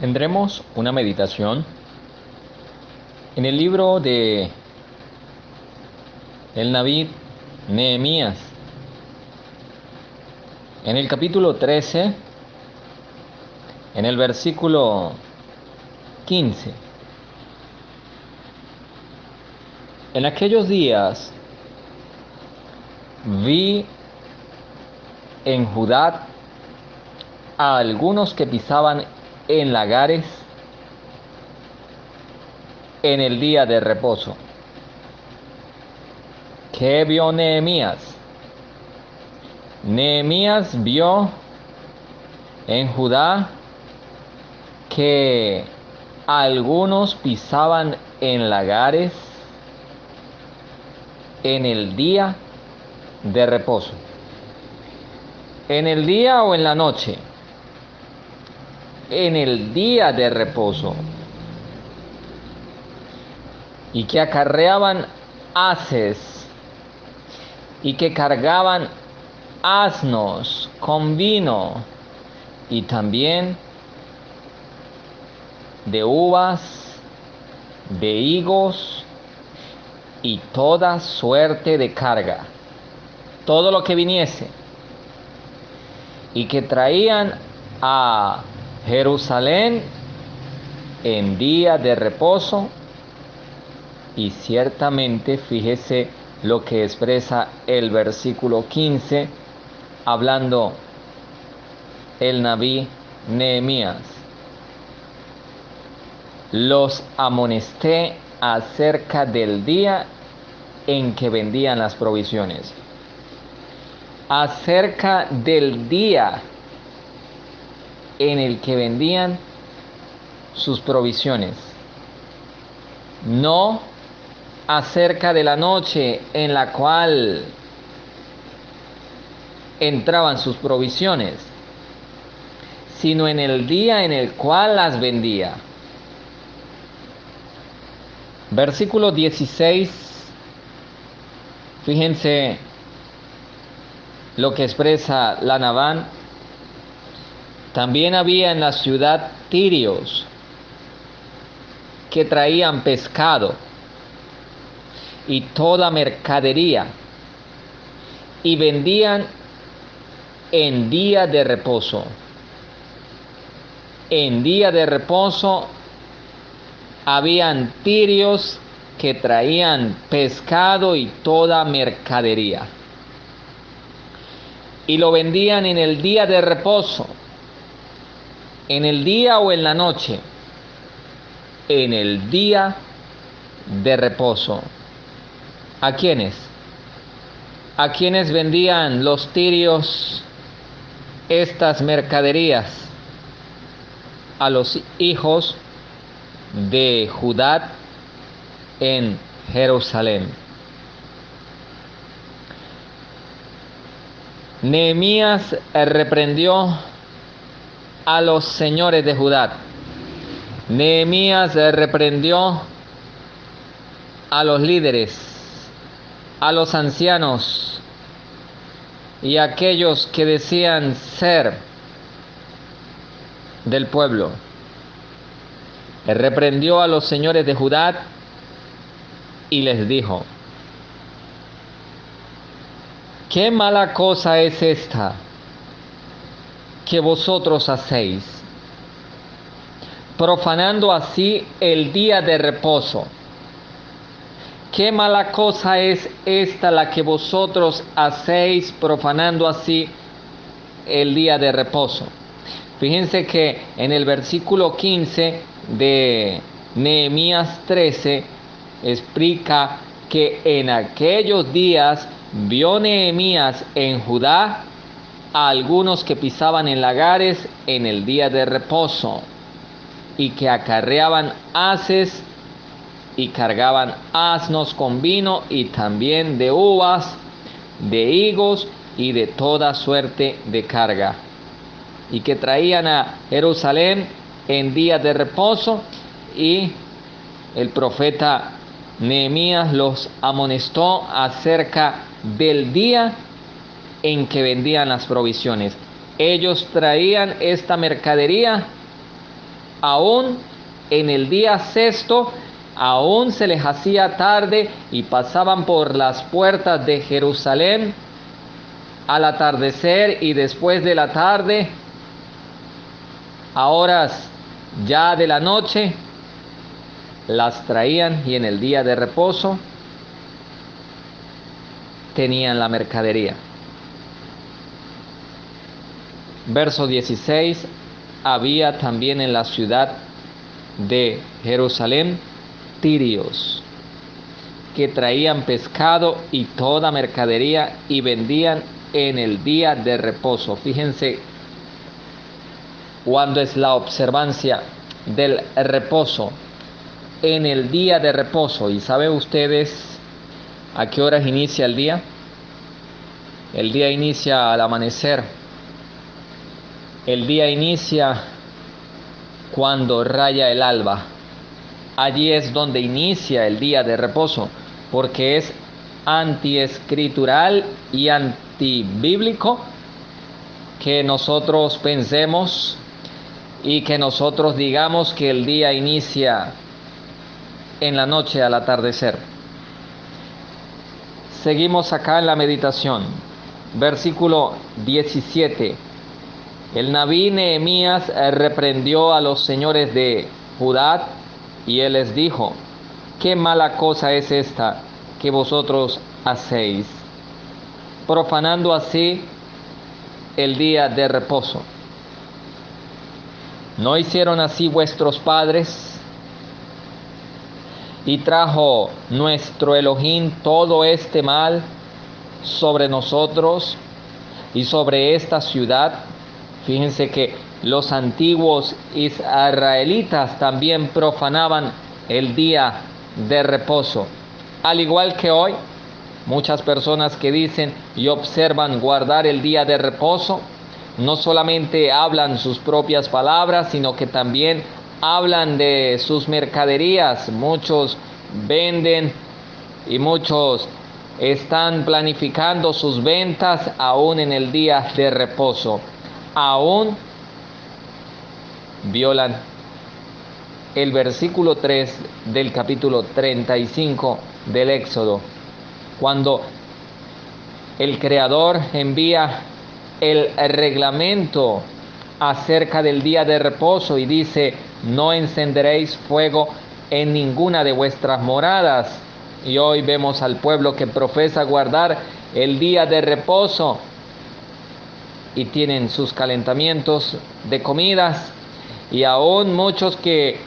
Tendremos una meditación en el libro de el Nabí Nehemías, en el capítulo 13, en el versículo 15. En aquellos días vi en Judá a algunos que pisaban en lagares en el día de reposo. ¿Qué vio Nehemías? Nehemías vio en Judá que algunos pisaban en lagares en el día de reposo. ¿En el día o en la noche? En el día de reposo. Y que acarreaban haces y que cargaban asnos con vino y también de uvas, de higos y toda suerte de carga, todo lo que viniese, y que traían a Jerusalén en día de reposo. Y ciertamente, fíjese lo que expresa el versículo 15, hablando el Nabí Nehemías: los amonesté acerca del día en que vendían las provisiones. Acerca del día en el que vendían sus provisiones. No acerca de la noche en la cual entraban sus provisiones, sino en el día en el cual las vendía. Versículo 16, fíjense lo que expresa la Naván. También había en la ciudad tirios que traían pescado y toda mercadería, y vendían en día de reposo. En día de reposo habían tirios que traían pescado y toda mercadería, y lo vendían en el día de reposo. ¿En el día o en la noche? En el día de reposo. ¿A quiénes? ¿A quiénes vendían los tirios estas mercaderías? A los hijos de Judá en Jerusalén. Nehemías reprendió a los señores de Judá. Nehemías reprendió a los líderes, a los ancianos y a aquellos que decían ser del pueblo. Reprendió a los señores de Judá y les dijo: ¿qué mala cosa es esta que vosotros hacéis, profanando así el día de reposo? ¿Qué mala cosa es esta la que vosotros hacéis, profanando así el día de reposo? Fíjense que en el versículo 15 de Nehemías 13 explica que en aquellos días vio Nehemías en Judá a algunos que pisaban en lagares en el día de reposo, y que acarreaban haces y cargaban asnos con vino y también de uvas, de higos y de toda suerte de carga, y que traían a Jerusalén en día de reposo. Y el profeta Nehemías los amonestó acerca del día en que vendían las provisiones. Ellos traían esta mercadería Aún en el día sexto, aún se les hacía tarde y pasaban por las puertas de Jerusalén al atardecer, y después de la tarde, a horas ya de la noche, las traían, y en el día de reposo tenían la mercadería. Verso 16. Había también en la ciudad de Jerusalén tirios que traían pescado y toda mercadería y vendían en el día de reposo. Fíjense cuándo es la observancia del reposo, en el día de reposo. ¿Y saben ustedes a qué horas inicia el día? El día inicia al amanecer. El día inicia cuando raya el alba. Allí es donde inicia el día de reposo, porque es antiescritural y antibíblico que nosotros pensemos y que nosotros digamos que el día inicia en la noche al atardecer. Seguimos acá en la meditación. Versículo 17. El Nabí Nehemías reprendió a los señores de Judá, y él les dijo: ¿qué mala cosa es esta que vosotros hacéis, profanando así el día de reposo? ¿No hicieron así vuestros padres? Y trajo nuestro Elohim todo este mal sobre nosotros y sobre esta ciudad. Fíjense que los antiguos israelitas también profanaban el día de reposo. Al igual que hoy, muchas personas que dicen y observan guardar el día de reposo, no solamente hablan sus propias palabras, sino que también hablan de sus mercaderías. Muchos venden y muchos están planificando sus ventas aún en el día de reposo. Aún violan el versículo 3 del capítulo 35 del Éxodo, cuando el Creador envía el reglamento acerca del día de reposo y dice: no encenderéis fuego en ninguna de vuestras moradas. Y hoy vemos al pueblo que profesa guardar el día de reposo y tienen sus calentamientos de comidas, y aún muchos que,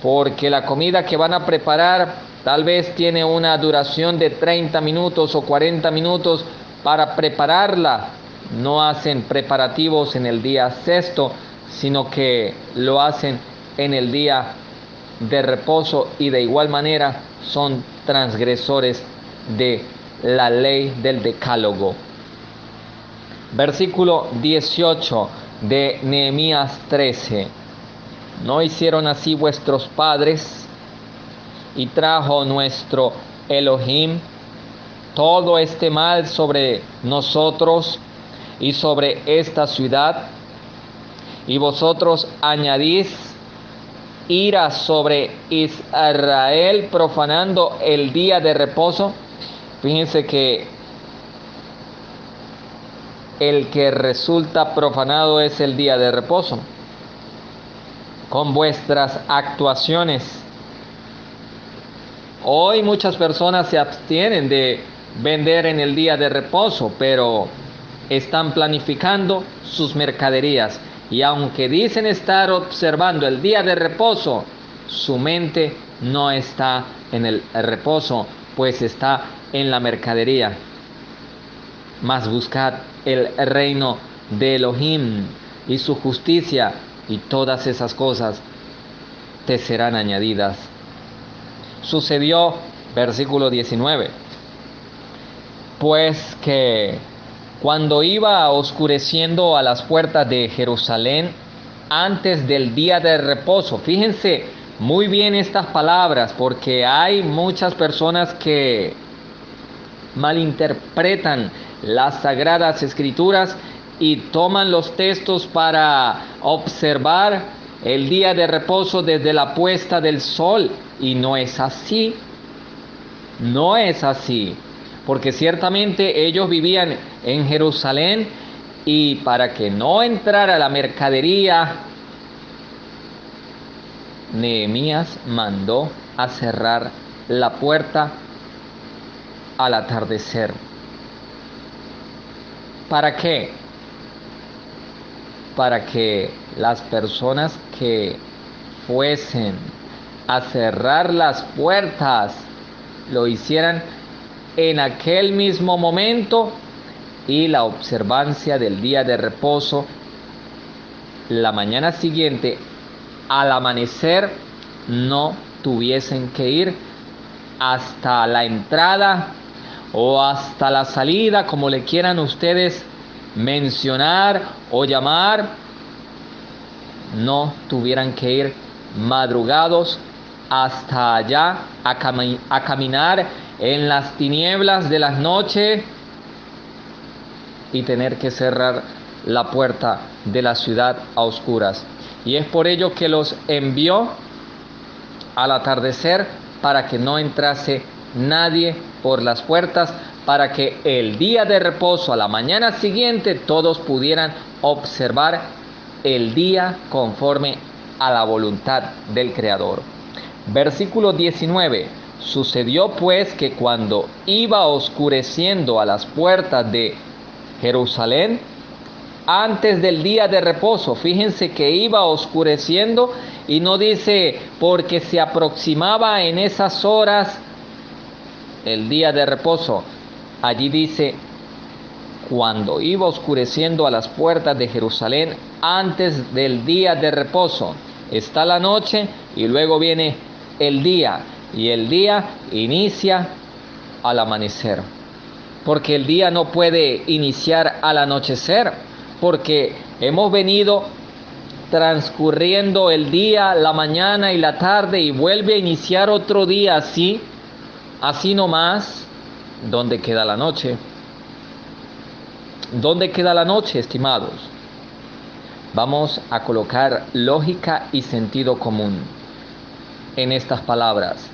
porque la comida que van a preparar tal vez tiene una duración de 30 minutos o 40 minutos para prepararla, no hacen preparativos en el día sexto, sino que lo hacen en el día de reposo, y de igual manera son transgresores de la ley del decálogo. Versículo 18 de Nehemías 13. ¿No hicieron así vuestros padres? Y trajo nuestro Elohim todo este mal sobre nosotros y sobre esta ciudad, y vosotros añadís ira sobre Israel, profanando el día de reposo. Fíjense que el que resulta profanado es el día de reposo, con vuestras actuaciones. Hoy muchas personas se abstienen de vender en el día de reposo, pero están planificando sus mercaderías, y aunque dicen estar observando el día de reposo, su mente no está en el reposo, pues está en la mercadería. Mas buscad el reino de Elohim y su justicia, y todas esas cosas te serán añadidas. Sucedió, versículo 19, pues que cuando iba oscureciendo a las puertas de Jerusalén antes del día de reposo, fíjense muy bien estas palabras, porque hay muchas personas que malinterpretan las sagradas escrituras y toman los textos para observar el día de reposo desde la puesta del sol. Y no es así. No es así. Porque ciertamente ellos vivían en Jerusalén y para que no entrara la mercadería, Nehemías mandó a cerrar la puerta al atardecer. ¿Para qué? Para que las personas que fuesen a cerrar las puertas lo hicieran en aquel mismo momento y la observancia del día de reposo la mañana siguiente al amanecer no tuviesen que ir hasta la entrada o hasta la salida, como le quieran ustedes mencionar o llamar, no tuvieran que ir madrugados hasta allá a caminar en las tinieblas de las noches y tener que cerrar la puerta de la ciudad a oscuras. Y es por ello que los envió al atardecer para que no entrase nadie por las puertas, para que el día de reposo a la mañana siguiente todos pudieran observar el día conforme a la voluntad del Creador. Versículo 19. Sucedió pues que cuando iba oscureciendo a las puertas de Jerusalén, antes del día de reposo, fíjense que iba oscureciendo y no dice porque se aproximaba en esas horas el día de reposo. Allí dice cuando iba oscureciendo a las puertas de Jerusalén antes del día de reposo. Está la noche y luego viene el día, y el día inicia al amanecer, porque el día no puede iniciar al anochecer, porque hemos venido transcurriendo el día, la mañana y la tarde, y vuelve a iniciar otro día así nomás. ¿Dónde queda la noche? ¿Dónde queda la noche, estimados? Vamos a colocar lógica y sentido común en estas palabras.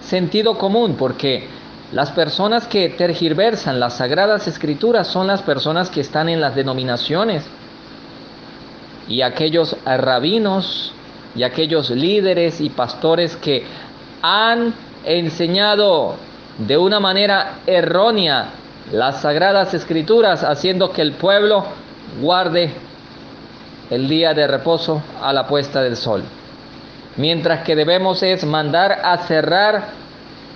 Sentido común, porque las personas que tergiversan las Sagradas Escrituras son las personas que están en las denominaciones y aquellos rabinos y aquellos líderes y pastores que han enseñado de una manera errónea las Sagradas Escrituras, haciendo que el pueblo guarde el día de reposo a la puesta del sol, mientras que debemos es mandar a cerrar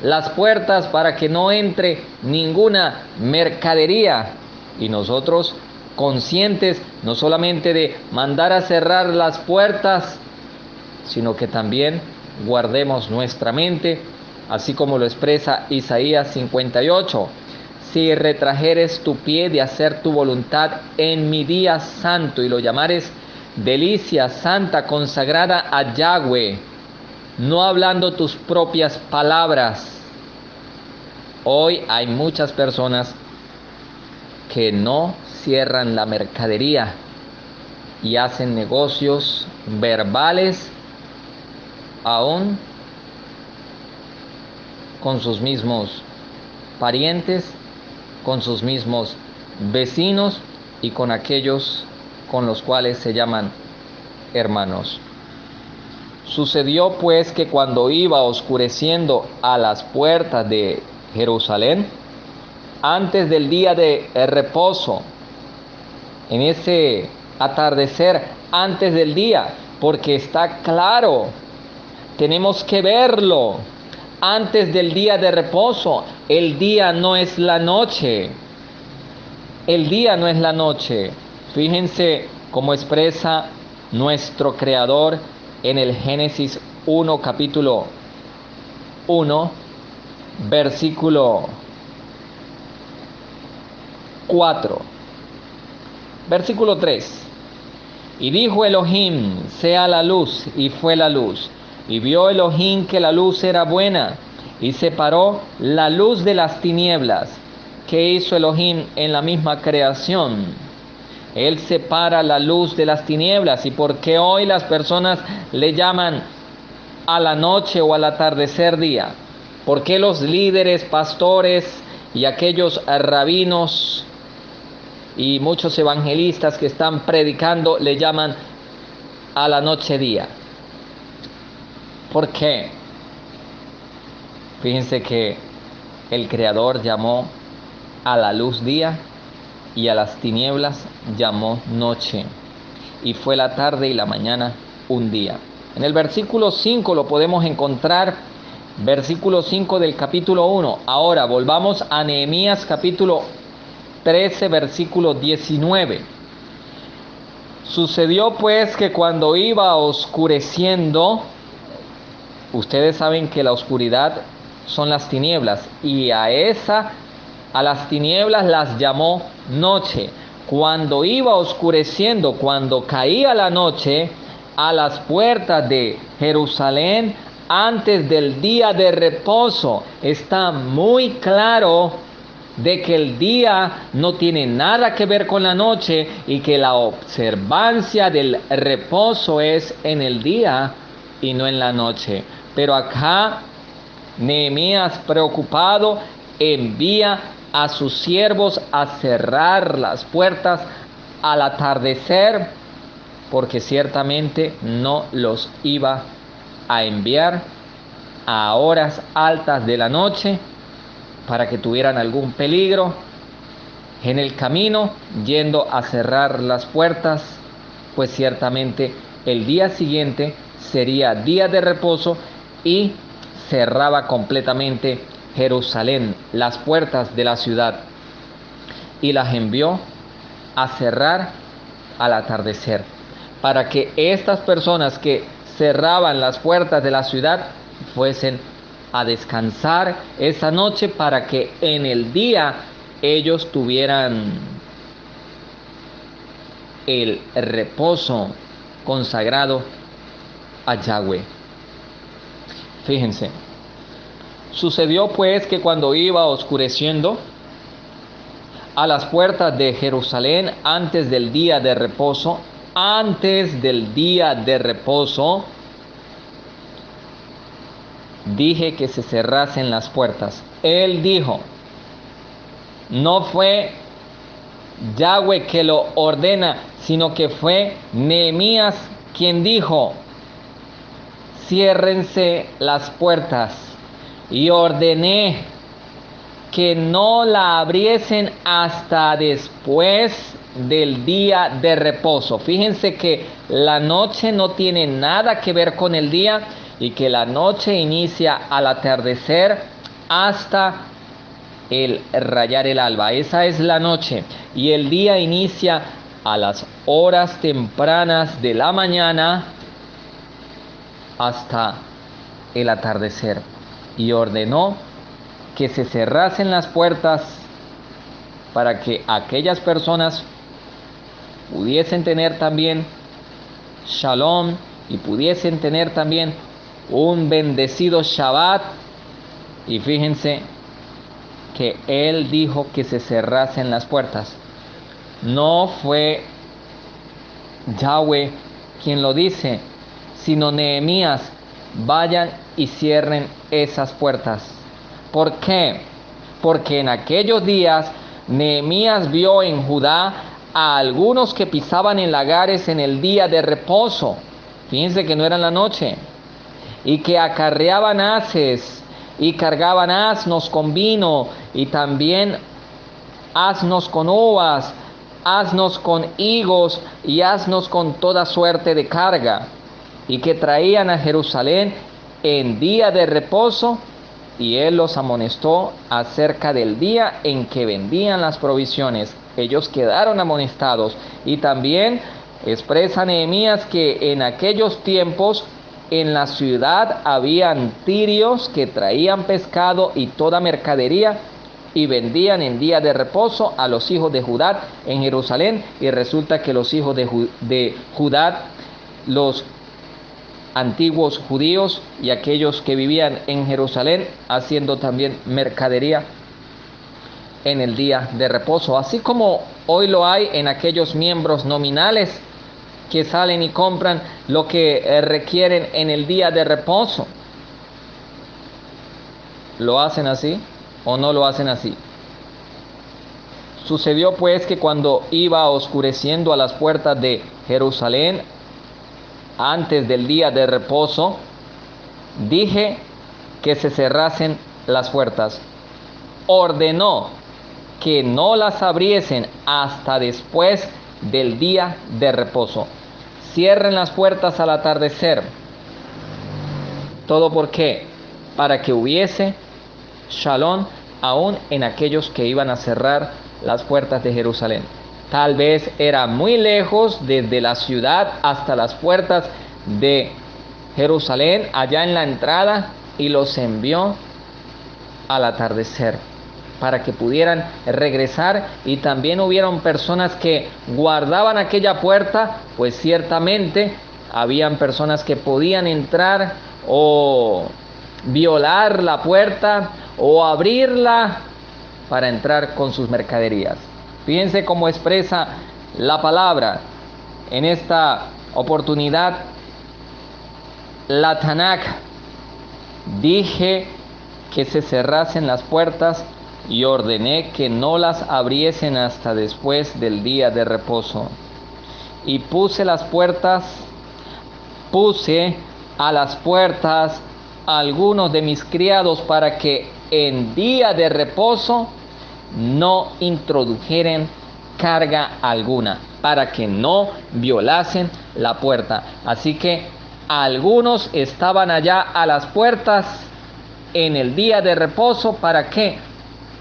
las puertas para que no entre ninguna mercadería. Y nosotros, conscientes no solamente de mandar a cerrar las puertas, sino que también guardemos nuestra mente, así como lo expresa Isaías 58. Si retrajeres tu pie de hacer tu voluntad en mi día santo y lo llamares delicia santa consagrada a Yahweh, no hablando tus propias palabras. Hoy hay muchas personas que no cierran la mercadería y hacen negocios verbales aún con sus mismos parientes, con sus mismos vecinos y con aquellos con los cuales se llaman hermanos. Sucedió pues que cuando iba oscureciendo a las puertas de Jerusalén, antes del día de reposo, en ese atardecer, antes del día, porque está claro, tenemos que verlo, antes del día de reposo. El día no es la noche, el día no es la noche. Fíjense cómo expresa nuestro Creador en el Génesis 1, capítulo 1, versículo 4. Versículo 3. Y dijo Elohim, sea la luz, y fue la luz. Y vio Elohim que la luz era buena, y separó la luz de las tinieblas. ¿Qué hizo Elohim en la misma creación? Él separa la luz de las tinieblas. ¿Y por qué hoy las personas le llaman a la noche o al atardecer día? ¿Por qué los líderes, pastores y aquellos rabinos y muchos evangelistas que están predicando le llaman a la noche día? ¿Por qué? Fíjense que el Creador llamó a la luz día y a las tinieblas llamó noche. Y fue la tarde y la mañana un día. En el versículo 5 lo podemos encontrar, versículo 5 del capítulo 1. Ahora volvamos a Nehemías capítulo 13, versículo 19. Sucedió pues que cuando iba oscureciendo, ustedes saben que la oscuridad son las tinieblas, y a las tinieblas las llamó noche. Cuando iba oscureciendo, cuando caía la noche, a las puertas de Jerusalén, antes del día de reposo, está muy claro de que el día no tiene nada que ver con la noche y que la observancia del reposo es en el día y no en la noche. Pero acá Nehemías, preocupado, envía a sus siervos a cerrar las puertas al atardecer, porque ciertamente no los iba a enviar a horas altas de la noche para que tuvieran algún peligro en el camino yendo a cerrar las puertas, pues ciertamente el día siguiente sería día de reposo y cerraba completamente Jerusalén, las puertas de la ciudad, y las envió a cerrar al atardecer, para que estas personas que cerraban las puertas de la ciudad fuesen a descansar esa noche, para que en el día ellos tuvieran el reposo consagrado a Yahweh. Fíjense, sucedió pues que cuando iba oscureciendo, a las puertas de Jerusalén, antes del día de reposo, dije que se cerrasen las puertas. Él dijo, no fue Yahweh que lo ordena, sino que fue Nehemías quien dijo, ciérrense las puertas, y ordené que no la abriesen hasta después del día de reposo. Fíjense que la noche no tiene nada que ver con el día, y que la noche inicia al atardecer hasta el rayar el alba. Esa es la noche, y el día inicia a las horas tempranas de la mañana hasta el atardecer. Y ordenó que se cerrasen las puertas para que aquellas personas pudiesen tener también shalom y pudiesen tener también un bendecido Shabbat. Y fíjense que él dijo que se cerrasen las puertas. No fue Yahweh quien lo dice, sino Nehemías. Vayan y cierren esas puertas. ¿Por qué? Porque en aquellos días Nehemías vio en Judá a algunos que pisaban en lagares en el día de reposo. Fíjense que no era en la noche. Y que acarreaban haces y cargaban asnos con vino, y también asnos con uvas, asnos con higos y asnos con toda suerte de carga, y que traían a Jerusalén en día de reposo. Y él los amonestó acerca del día en que vendían las provisiones. Ellos quedaron amonestados. Y también expresa Nehemías que en aquellos tiempos en la ciudad habían tirios que traían pescado y toda mercadería y vendían en día de reposo a los hijos de Judá en Jerusalén. Y resulta que los hijos de Judá, los antiguos judíos y aquellos que vivían en Jerusalén haciendo también mercadería, en el día de reposo, así como hoy lo hay en aquellos miembros nominales que salen y compran lo que requieren en el día de reposo. ¿Lo hacen así o no lo hacen así? Sucedió pues que cuando iba oscureciendo a las puertas de Jerusalén, antes del día de reposo, dije que se cerrasen las puertas. Ordenó que no las abriesen hasta después del día de reposo. Cierren las puertas al atardecer. ¿Todo por qué? Para que hubiese shalom aún en aquellos que iban a cerrar las puertas de Jerusalén. Tal vez era muy lejos desde la ciudad hasta las puertas de Jerusalén, allá en la entrada, y los envió al atardecer para que pudieran regresar. Y también hubieron personas que guardaban aquella puerta, pues ciertamente habían personas que podían entrar o violar la puerta o abrirla para entrar con sus mercaderías. Fíjense cómo expresa la palabra en esta oportunidad. La Tanakh: dije que se cerrasen las puertas y ordené que no las abriesen hasta después del día de reposo. Y puse a las puertas a algunos de mis criados para que en día de reposo no introdujeren carga alguna, para que no violasen la puerta. Así que algunos estaban allá a las puertas en el día de reposo. ¿Para qué?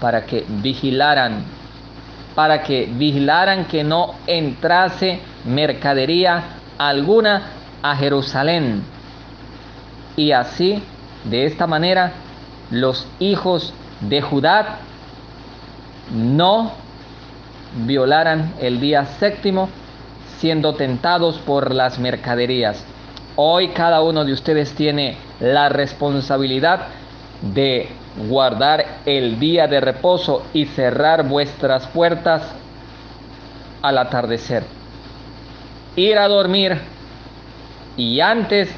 Para que vigilaran que no entrase mercadería alguna a Jerusalén. Y así, de esta manera, los hijos de Judá no violaran el día séptimo, siendo tentados por las mercaderías. Hoy cada uno de ustedes tiene la responsabilidad de guardar el día de reposo y cerrar vuestras puertas al atardecer. Ir a dormir y antes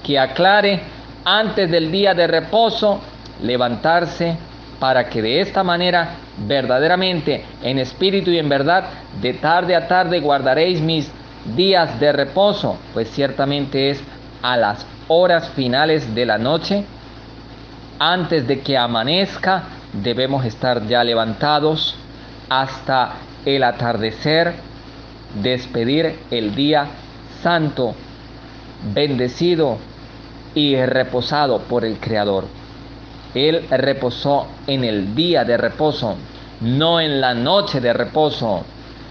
que aclare, antes del día de reposo, levantarse, para que de esta manera verdaderamente, en espíritu y en verdad, de tarde a tarde guardaréis mis días de reposo, pues ciertamente es a las horas finales de la noche, antes de que amanezca, debemos estar ya levantados hasta el atardecer, despedir el día santo, bendecido y reposado por el Creador. Él reposó en el día de reposo, no en la noche de reposo,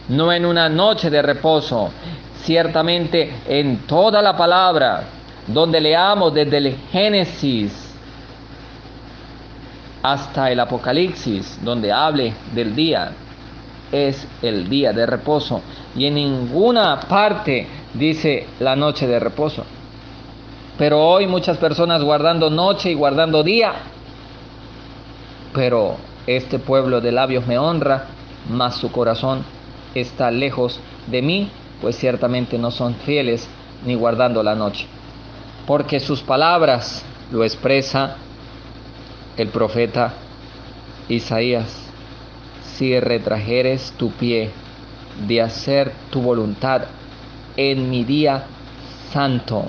no en una noche de reposo. Ciertamente en toda la palabra, donde leamos desde el Génesis hasta el Apocalipsis, donde hable del día, es el día de reposo. Y en ninguna parte dice la noche de reposo. Pero hoy muchas personas guardando noche y guardando día. Pero este pueblo de labios me honra, mas su corazón está lejos de mí, pues ciertamente no son fieles ni guardando la noche. Porque sus palabras lo expresa el profeta Isaías: si retrajeres tu pie de hacer tu voluntad en mi día santo,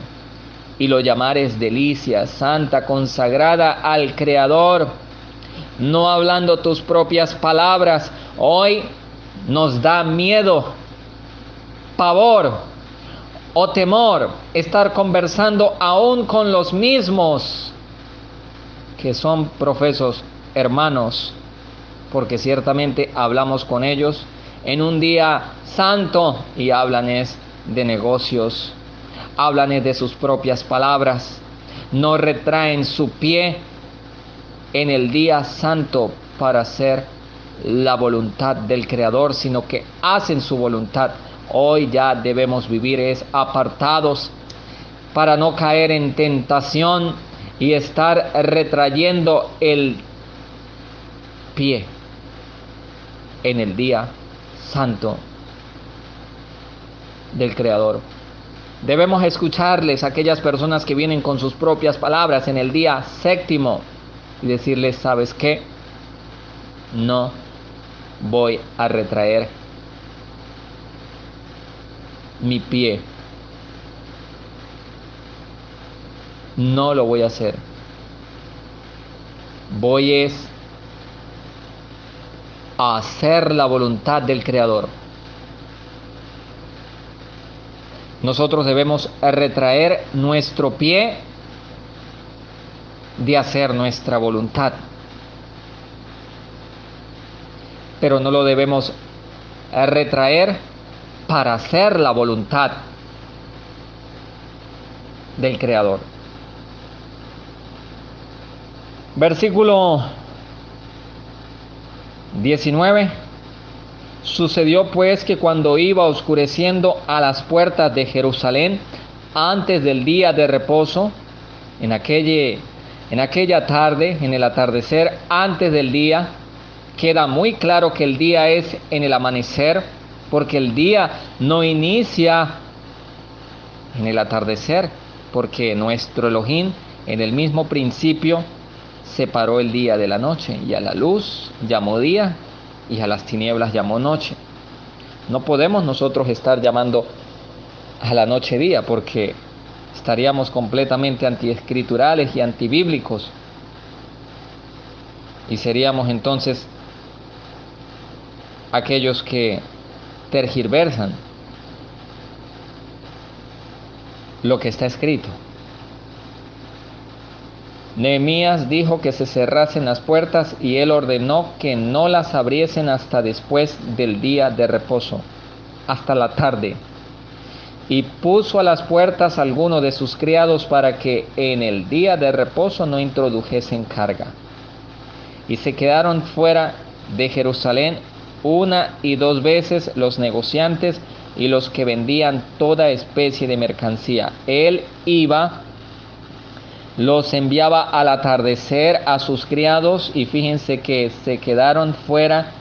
y lo llamares delicia santa, consagrada al Creador, no hablando tus propias palabras. Hoy nos da miedo, pavor o temor estar conversando aún con los mismos que son profesos hermanos, porque ciertamente hablamos con ellos en un día santo y hablan es de negocios, hablan es de sus propias palabras, no retraen su pie en el día santo para hacer la voluntad del Creador, sino que hacen su voluntad. Hoy ya debemos vivir es apartados para no caer en tentación y estar retrayendo el pie. en el día santo del Creador. Debemos escucharles a aquellas personas que vienen con sus propias palabras en el día séptimo y decirles, ¿sabes qué? No voy a retraer mi pie. No lo voy a hacer. Voy a hacer la voluntad del Creador. Nosotros debemos retraer nuestro pie de hacer nuestra voluntad. Pero no lo debemos retraer para hacer la voluntad del Creador. Versículo 19. Sucedió pues que cuando iba oscureciendo a las puertas de Jerusalén, antes del día de reposo, en aquella tarde, en el atardecer, antes del día, queda muy claro que el día es en el amanecer, porque el día no inicia en el atardecer, porque nuestro Elohim en el mismo principio separó el día de la noche, y a la luz llamó día, y a las tinieblas llamó noche. No podemos nosotros estar llamando a la noche día, porque estaríamos completamente antiescriturales y antibíblicos, y seríamos entonces aquellos que tergiversan lo que está escrito. Nehemías dijo que se cerrasen las puertas y él ordenó que no las abriesen hasta después del día de reposo, hasta la tarde. Y puso a las puertas a algunos de sus criados para que en el día de reposo no introdujesen carga. Y se quedaron fuera de Jerusalén 1 y 2 veces los negociantes y los que vendían toda especie de mercancía. Él iba, los enviaba al atardecer a sus criados, y fíjense que se quedaron fuera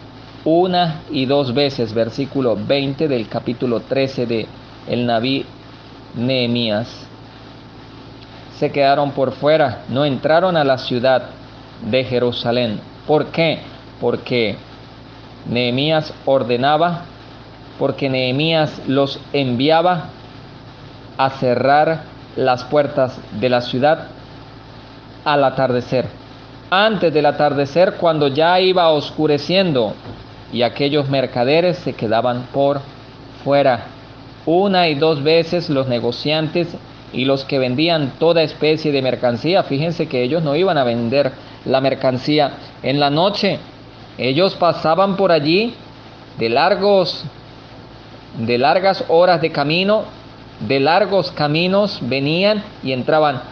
1 y 2 veces, versículo 20 del capítulo 13 de el Naví Nehemías. Se quedaron por fuera, no entraron a la ciudad de Jerusalén. ¿Por qué? Porque Nehemías ordenaba, porque Nehemías los enviaba a cerrar las puertas de la ciudad al atardecer, antes del atardecer, cuando ya iba oscureciendo, y aquellos mercaderes se quedaban por fuera 1 y 2 veces los negociantes y los que vendían toda especie de mercancía. Fíjense que ellos no iban a vender la mercancía en la noche, ellos pasaban por allí de largas horas de camino, de largos caminos, venían y entraban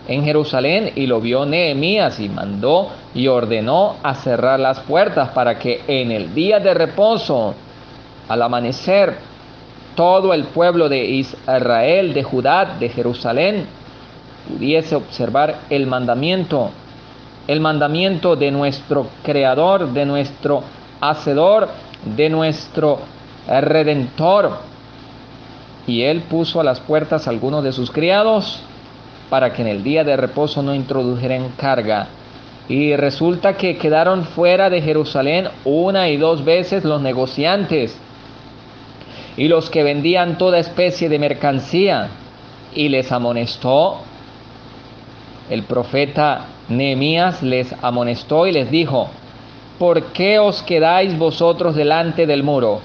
en Jerusalén, y lo vio Nehemías y mandó y ordenó a cerrar las puertas para que en el día de reposo, al amanecer, todo el pueblo de Israel, de Judá, de Jerusalén, pudiese observar el mandamiento de nuestro Creador, de nuestro Hacedor, de nuestro Redentor. Y él puso a las puertas a algunos de sus criados para que en el día de reposo no introdujeran carga. Y resulta que quedaron fuera de Jerusalén 1 y 2 veces los negociantes y los que vendían toda especie de mercancía. Y les amonestó, el profeta Nehemías les amonestó y les dijo: ¿por qué os quedáis vosotros delante del muro?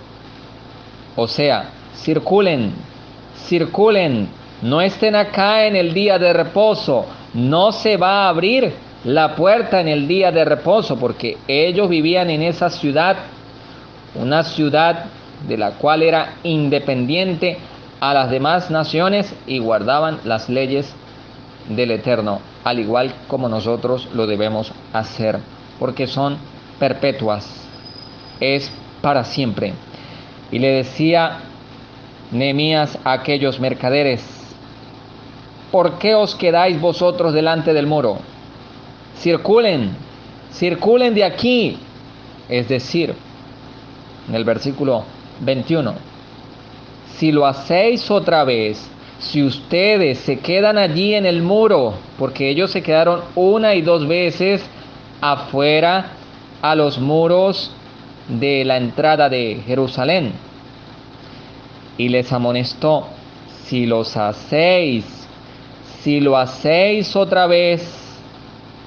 O sea, circulen, no estén acá en el día de reposo, no se va a abrir la puerta en el día de reposo, porque ellos vivían en esa ciudad, una ciudad de la cual era independiente a las demás naciones, y guardaban las leyes del Eterno, al igual como nosotros lo debemos hacer, porque son perpetuas, es para siempre. Y le decía Nehemías a aquellos mercaderes: ¿por qué os quedáis vosotros delante del muro? Circulen de aquí. Es decir, en el versículo 21. Si lo hacéis otra vez, si ustedes se quedan allí en el muro, porque ellos se quedaron una y dos veces afuera a los muros de la entrada de Jerusalén, y les amonestó: si lo hacéis otra vez,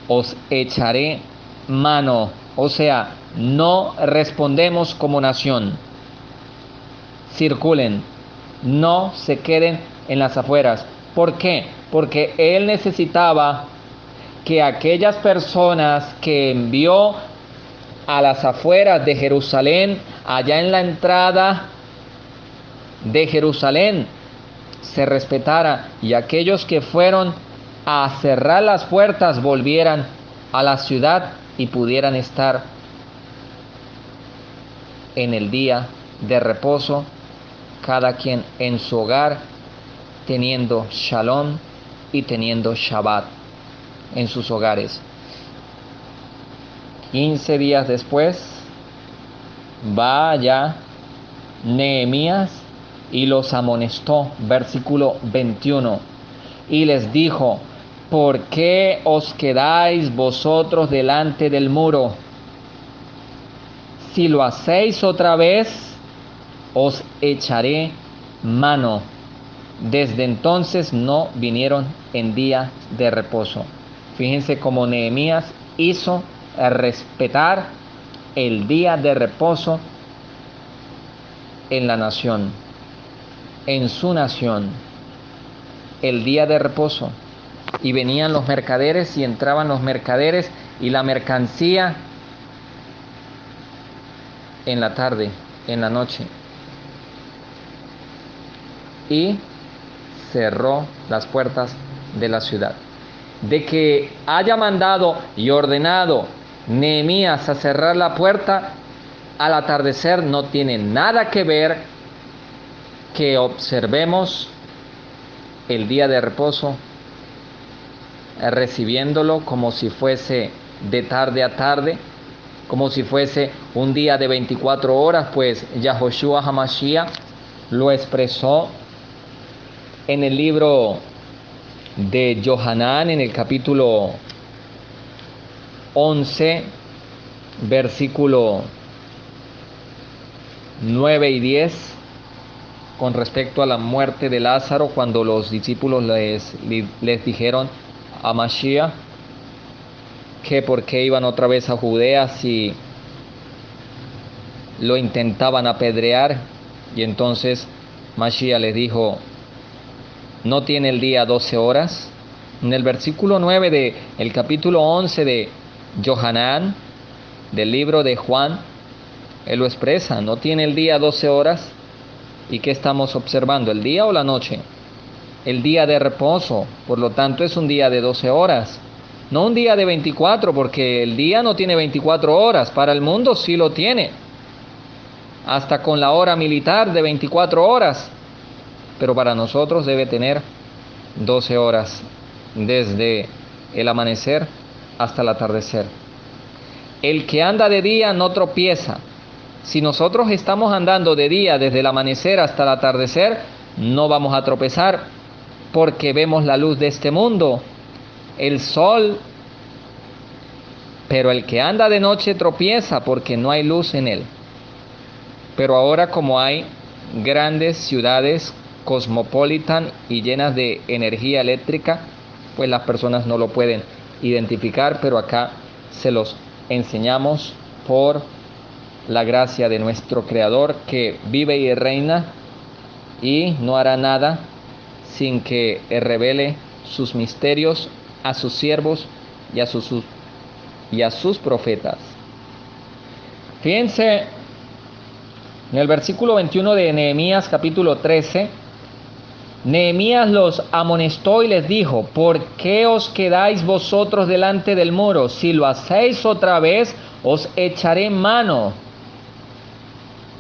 os echaré mano. O sea, no respondemos como nación. Circulen, no se queden en las afueras. ¿Por qué? Porque él necesitaba que aquellas personas que envió a las afueras de Jerusalén, allá en la entrada de Jerusalén, se respetara, y aquellos que fueron a cerrar las puertas volvieran a la ciudad y pudieran estar en el día de reposo, cada quien en su hogar, teniendo Shalom y teniendo Shabbat en sus hogares. 15 días después, va allá Nehemías y los amonestó, versículo 21, y les dijo: ¿por qué os quedáis vosotros delante del muro? Si lo hacéis otra vez, os echaré mano. Desde entonces no vinieron en día de reposo. Fíjense cómo Nehemías hizo respetar el día de reposo en la nación, en su nación, el día de reposo. Y venían los mercaderes y entraban los mercaderes y la mercancía en la tarde, en la noche. Y cerró las puertas de la ciudad. De que haya mandado y ordenado Nehemías a cerrar la puerta al atardecer no tiene nada que ver que observemos el día de reposo, recibiéndolo como si fuese de tarde a tarde, como si fuese un día de 24 horas, pues Yahoshua HaMashiach lo expresó en el libro de Yohanan, en el capítulo 11, versículo 9 y 10, con respecto a la muerte de Lázaro, cuando los discípulos les dijeron a Mashiach que por qué iban otra vez a Judea si lo intentaban apedrear. Y entonces Mashiach les dijo: ¿no tiene el día 12 horas? En el versículo 9 del capítulo 11 de Yohanan, del libro de Juan, él lo expresa: ¿no tiene el día 12 horas? ¿Y qué estamos observando? ¿El día o la noche? El día de reposo, por lo tanto es un día de 12 horas, no un día de 24, porque el día no tiene 24 horas, para el mundo sí lo tiene, hasta con la hora militar de 24 horas, pero para nosotros debe tener 12 horas, desde el amanecer hasta el atardecer. El que anda de día no tropieza. Si nosotros estamos andando de día desde el amanecer hasta el atardecer, no vamos a tropezar, porque vemos la luz de este mundo, el sol. Pero el que anda de noche tropieza, porque no hay luz en él. Pero ahora, como hay grandes ciudades cosmopolitan y llenas de energía eléctrica, pues las personas no lo pueden identificar, pero acá se los enseñamos por la gracia de nuestro Creador, que vive y reina y no hará nada sin que revele sus misterios a sus siervos y a sus profetas. Fíjense en el versículo 21 de Nehemías capítulo 13. Nehemías los amonestó y les dijo: ¿por qué os quedáis vosotros delante del muro? Si lo hacéis otra vez, os echaré mano.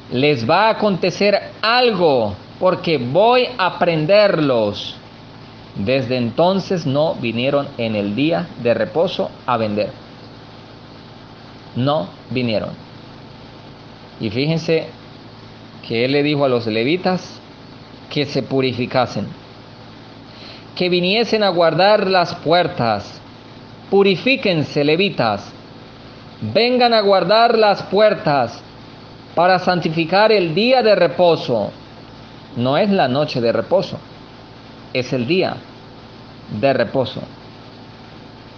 Les va a acontecer algo, porque voy a prenderlos. Desde entonces no vinieron en el día de reposo a vender. No vinieron. Y fíjense que él le dijo a los levitas que se purificasen, que viniesen a guardar las puertas. Purifíquense, levitas, vengan a guardar las puertas para santificar el día de reposo. No es la noche de reposo, es el día de reposo.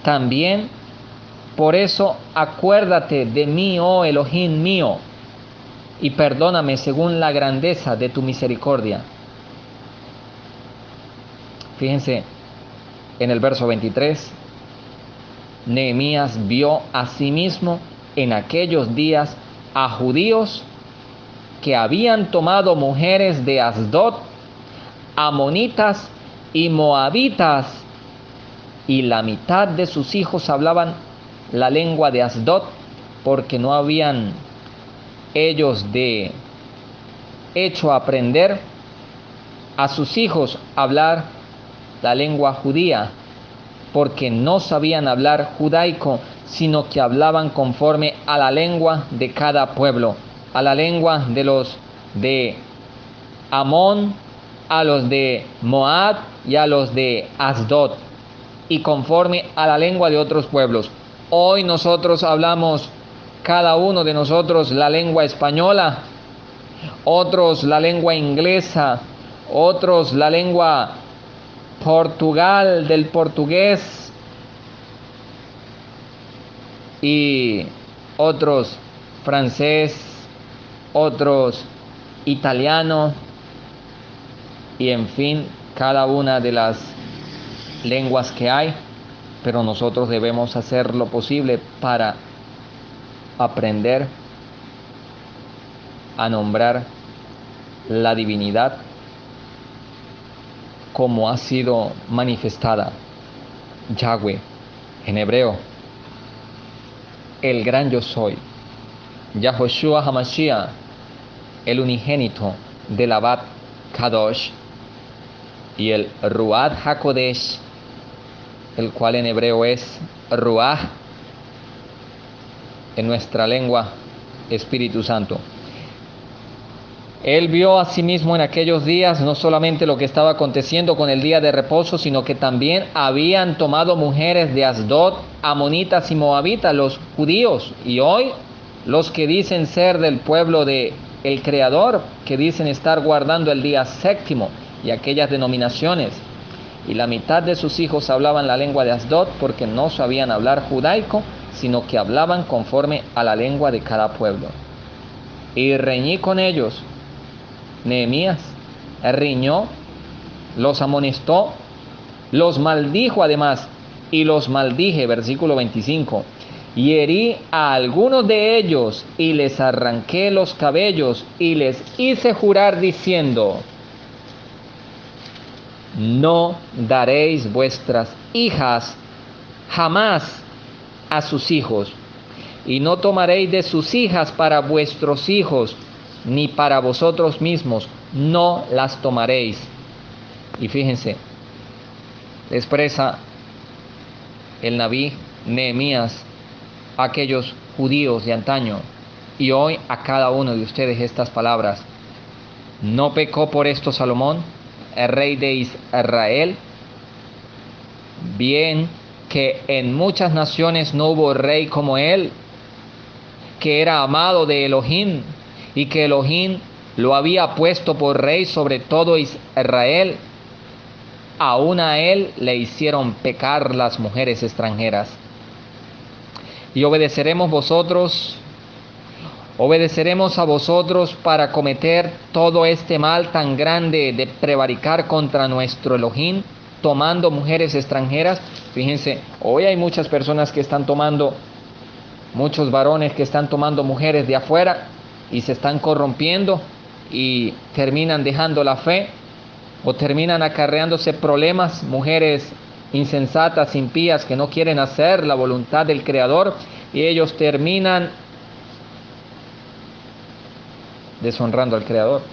También por eso acuérdate de mí, oh Elohim mío, y perdóname según la grandeza de tu misericordia. Fíjense en el verso 23. Nehemías vio asimismo en aquellos días a judíos que habían tomado mujeres de Asdod, amonitas y moabitas, y la mitad de sus hijos hablaban la lengua de Asdod, porque no habían ellos de hecho aprender a sus hijos hablar la lengua judía, porque no sabían hablar judaico, sino que hablaban conforme a la lengua de cada pueblo, a la lengua de los de Amón, a los de Moab y a los de Asdod, y conforme a la lengua de otros pueblos. Hoy nosotros hablamos, cada uno de nosotros, la lengua española, otros la lengua inglesa, otros la lengua del portugués, y otros francés, otros italiano, y en fin, cada una de las lenguas que hay. Pero nosotros debemos hacer lo posible para aprender a nombrar la divinidad como ha sido manifestada. Yahweh, en hebreo, el gran yo soy. Yahoshua HaMashiach, el unigénito del Abad Kadosh, y el Ruach HaKodesh, el cual en hebreo es Ruach, en nuestra lengua Espíritu Santo. Él vio a sí mismo en aquellos días no solamente lo que estaba aconteciendo con el día de reposo, sino que también habían tomado mujeres de Asdod, amonitas y moabitas, los judíos, y hoy los que dicen ser del pueblo de el Creador, que dicen estar guardando el día séptimo, y aquellas denominaciones. Y la mitad de sus hijos hablaban la lengua de Asdod, porque no sabían hablar judaico, sino que hablaban conforme a la lengua de cada pueblo. Y reñí con ellos. Nehemías riñó, los amonestó, los maldijo además, y los maldije, versículo 25, y herí a algunos de ellos, y les arranqué los cabellos, y les hice jurar diciendo: no daréis vuestras hijas jamás a sus hijos, y no tomaréis de sus hijas para vuestros hijos, ni para vosotros mismos, no las tomaréis. Y fíjense, expresa el Nabí Nehemías a aquellos judíos de antaño, y hoy a cada uno de ustedes estas palabras. ¿No pecó por esto Salomón, el rey de Israel? Bien que en muchas naciones no hubo rey como él, que era amado de Elohim, y que Elohim lo había puesto por rey sobre todo Israel. Aún a él le hicieron pecar las mujeres extranjeras. Y obedeceremos a vosotros para cometer todo este mal tan grande de prevaricar contra nuestro Elohim, tomando mujeres extranjeras. Fíjense, hoy hay muchas personas que están tomando, muchos varones que están tomando mujeres de afuera y se están corrompiendo y terminan dejando la fe, o terminan acarreándose problemas, mujeres insensatas, impías, que no quieren hacer la voluntad del Creador, y ellos terminan deshonrando al Creador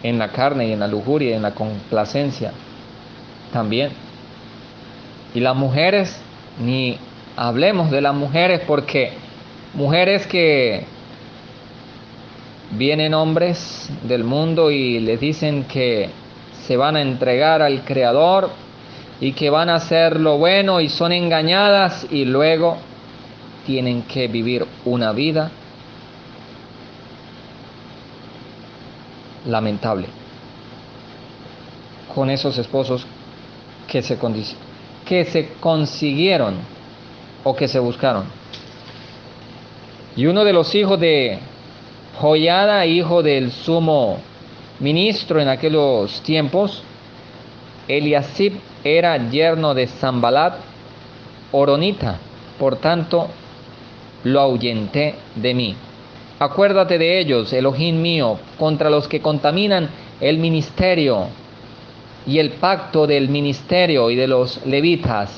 en la carne y en la lujuria y en la complacencia también. Y las mujeres, ni hablemos de las mujeres, porque mujeres que vienen hombres del mundo y les dicen que se van a entregar al Creador y que van a hacer lo bueno y son engañadas y luego tienen que vivir una vida lamentable con esos esposos que se consiguieron o que se buscaron. Y uno de los hijos de Joiada, hijo del sumo ministro en aquellos tiempos, Eliasib, era yerno de Sanbalat, horonita, por tanto lo ahuyenté de mí. Acuérdate de ellos, Elohim mío, contra los que contaminan el ministerio y el pacto del ministerio y de los levitas.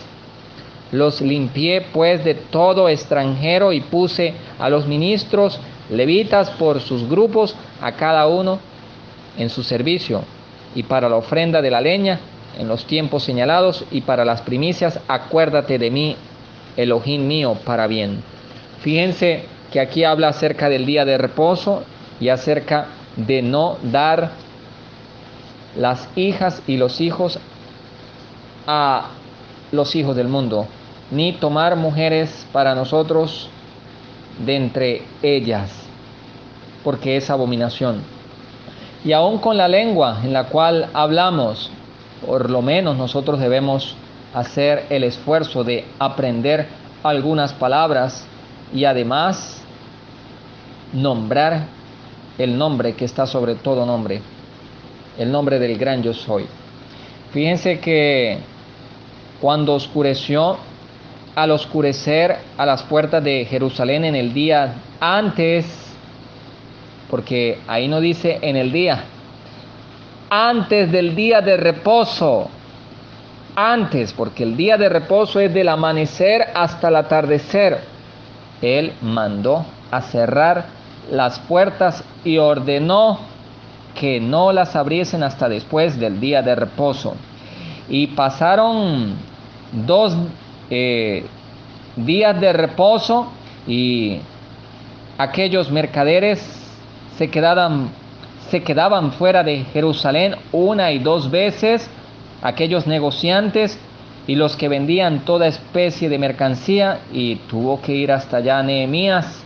Los limpié pues de todo extranjero y puse a los ministros levitas por sus grupos, a cada uno en su servicio, y para la ofrenda de la leña en los tiempos señalados, y para las primicias acuérdate de mí, Elohim mío, para bien. Fíjense que aquí habla acerca del día de reposo y acerca de no dar las hijas y los hijos a los hijos del mundo, ni tomar mujeres para nosotros de entre ellas, porque es abominación. Y aún con la lengua en la cual hablamos, por lo menos nosotros debemos hacer el esfuerzo de aprender algunas palabras y además nombrar el nombre que está sobre todo nombre, el nombre del gran yo soy. Fíjense que cuando oscureció, al oscurecer a las puertas de Jerusalén en el día antes, porque ahí no dice en el día, antes del día de reposo, antes, porque el día de reposo es del amanecer hasta el atardecer, él mandó a cerrar las puertas y ordenó que no las abriesen hasta después del día de reposo. Y pasaron 2 días de reposo y aquellos mercaderes se quedaban fuera de Jerusalén 1 y 2 veces, aquellos negociantes y los que vendían toda especie de mercancía, y tuvo que ir hasta allá Nehemías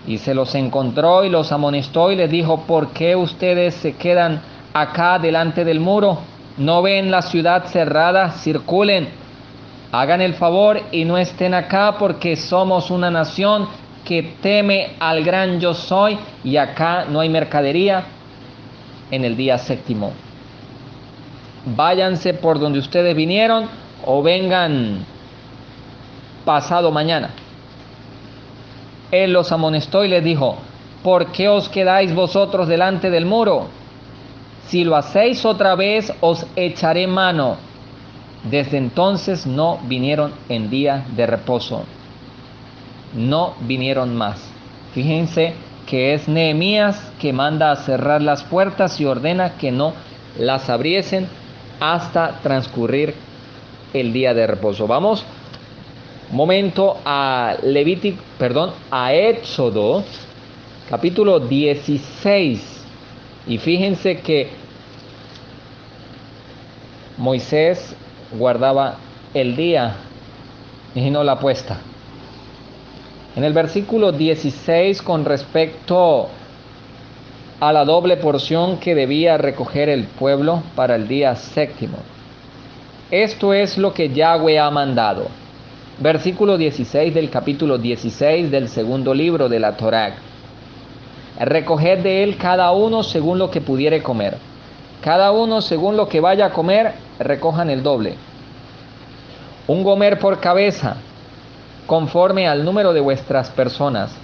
y se los encontró y los amonestó y les dijo: ¿por qué ustedes se quedan acá delante del muro? ¿No ven la ciudad cerrada? Circulen, hagan el favor y no estén acá, porque somos una nación que teme al gran yo soy, y acá no hay mercadería en el día séptimo. Váyanse por donde ustedes vinieron o vengan pasado mañana. Él los amonestó y les dijo: ¿por qué os quedáis vosotros delante del muro? Si lo hacéis otra vez, os echaré mano. Desde entonces no vinieron en día de reposo. No vinieron más. Fíjense que es Nehemías que manda a cerrar las puertas y ordena que no las abriesen hasta transcurrir el día de reposo. Vamos un momento a Éxodo, capítulo 16. Y fíjense que Moisés guardaba el día y no la puesta. En el versículo 16, con respecto a la doble porción que debía recoger el pueblo para el día séptimo. Esto es lo que Yahweh ha mandado. Versículo 16 del capítulo 16 del segundo libro de la Torá. Recoged de él cada uno según lo que pudiere comer. Cada uno según lo que vaya a comer, recojan el doble. Un gomer por cabeza, conforme al número de vuestras personas.